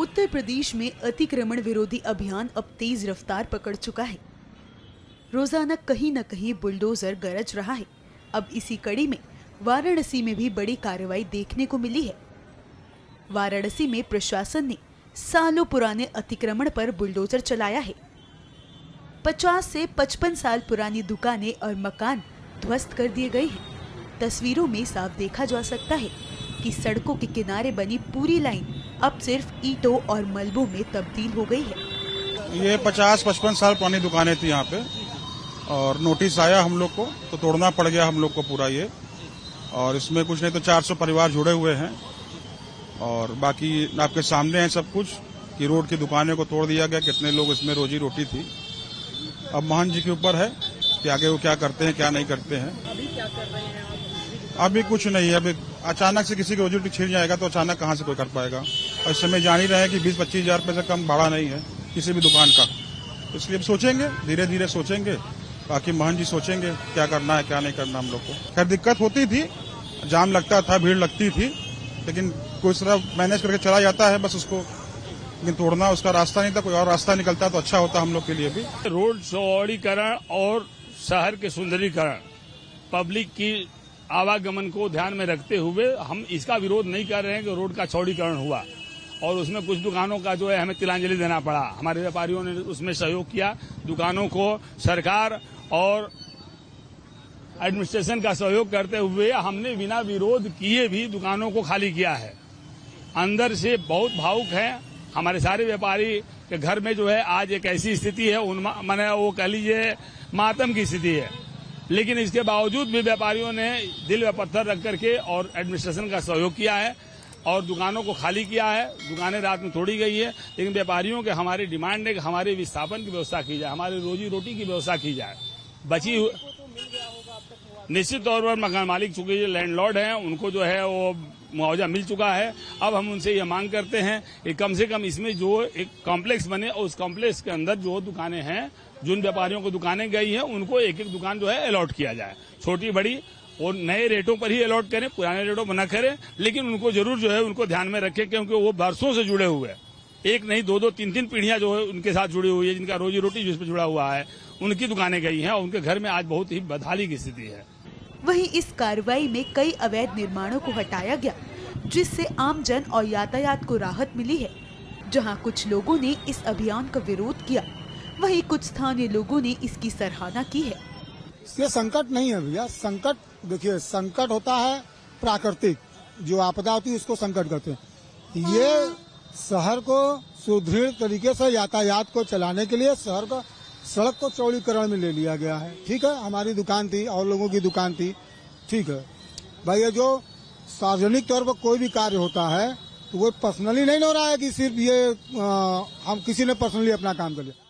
उत्तर प्रदेश में अतिक्रमण विरोधी अभियान अब तेज रफ्तार पकड़ चुका है। रोजाना कहीं न कहीं बुलडोजर गरज रहा है। अब इसी कड़ी में वाराणसी में भी बड़ी कार्रवाई देखने को मिली है। वाराणसी में प्रशासन ने सालों पुराने अतिक्रमण पर बुलडोजर चलाया है। 50 से 55 साल पुरानी दुकानें और मकान ध्वस्त कर दिए गए हैं। तस्वीरों में साफ देखा जा सकता है कि सड़कों के किनारे बनी पूरी लाइन अब सिर्फ ईंटों और मलबों में तब्दील हो गई है। ये 50-55 साल पुरानी दुकानें थी यहाँ पे और नोटिस आया हम लोग को तो तोड़ना पड़ गया हम लोग को पूरा ये। और इसमें कुछ नहीं तो 400 परिवार जुड़े हुए हैं और बाकी आपके सामने है सब कुछ कि रोड की दुकानें को तोड़ दिया गया। कितने लोग इसमें रोजी रोटी थी। अब महंत जी के ऊपर है कि आगे वो क्या करते हैं क्या नहीं करते हैं। अभी क्या कर रहे हैं आप? अभी कुछ नहीं है। अभी अचानक से किसी की रोजी रोटी छिड़ जाएगा तो अचानक कहाँ से कोई कर पाएगा। और इस समय जान ही रहे हैं कि 20-25 हजार रुपये से कम भाड़ा नहीं है किसी भी दुकान का। इसलिए अब सोचेंगे, धीरे धीरे सोचेंगे। बाकी महंत जी सोचेंगे क्या करना है क्या नहीं करना हम लोग को। खैर दिक्कत होती थी, जाम लगता था, भीड़ लगती थी, लेकिन कोई तरह मैनेज करके चला जाता है बस उसको। लेकिन तोड़ना उसका रास्ता नहीं था, कोई और रास्ता निकलता तो अच्छा होता हम लोग के लिए भी। रोड चौड़ीकरण और शहर के सुंदरीकरण, पब्लिक की आवागमन को ध्यान में रखते हुए हम इसका विरोध नहीं कर रहे हैं कि रोड का चौड़ीकरण हुआ और उसमें कुछ दुकानों का जो है हमें तिलांजलि देना पड़ा। हमारे व्यापारियों ने उसमें सहयोग किया। दुकानों को सरकार और एडमिनिस्ट्रेशन का सहयोग करते हुए हमने बिना विरोध किए भी दुकानों को खाली किया है। अंदर से बहुत भावुक है। हमारे सारे व्यापारी के घर में जो है आज एक ऐसी स्थिति है, माने वो कह लीजिए मातम की स्थिति है। लेकिन इसके बावजूद भी व्यापारियों ने दिल में पत्थर रख करके और एडमिनिस्ट्रेशन का सहयोग किया है और दुकानों को खाली किया है। दुकानें रात में तोड़ी गई है, लेकिन व्यापारियों के हमारी डिमांड है कि हमारे विस्थापन की व्यवस्था की जाए, हमारी रोजी रोटी की व्यवस्था की जाए। बची निश्चित तौर पर मकान मालिक चूंकि लैंडलॉर्ड हैं, उनको जो है वो मुआवजा मिल चुका है। अब हम उनसे ये मांग करते हैं कि कम से कम इसमें जो एक कॉम्प्लेक्स बने और उस कॉम्प्लेक्स के अंदर जो दुकानें हैं, जिन व्यापारियों को दुकानें गई हैं, उनको एक एक दुकान जो है अलॉट किया जाए। छोटी बड़ी और नए रेटों पर ही अलॉट करें, पुराने रेटों पर न करें, लेकिन उनको जरूर जो है उनको ध्यान में रखें क्योंकि वो बरसों से जुड़े हुए हैं। एक नहीं दो 3 पीढ़ियां जो है उनके साथ जुड़ी हुई है, जिनका रोजी रोटी जिस पर जुड़ा हुआ है, उनकी दुकानें गई हैं और उनके घर में आज बहुत ही बदहाली की स्थिति है। वहीं इस कार्रवाई में कई अवैध निर्माणों को हटाया गया, जिससे आमजन और यातायात को राहत मिली है। जहां कुछ लोगों ने इस अभियान का विरोध किया, वहीं कुछ स्थानीय लोगों ने इसकी सराहना की है। ये संकट नहीं है भैया। संकट देखिए, संकट होता है प्राकृतिक, जो आपदा होती है उसको संकट कहते हैं। ये शहर को सुदृढ़ तरीके से यातायात को चलाने के लिए शहर का सड़क को चौड़ीकरण में ले लिया गया है। ठीक है, हमारी दुकान थी और लोगों की दुकान थी, ठीक है भाई। ये जो सार्वजनिक तौर पर कोई भी कार्य होता है तो वो पर्सनली नहीं हो रहा है कि सिर्फ ये हम किसी ने पर्सनली अपना काम कर लिया।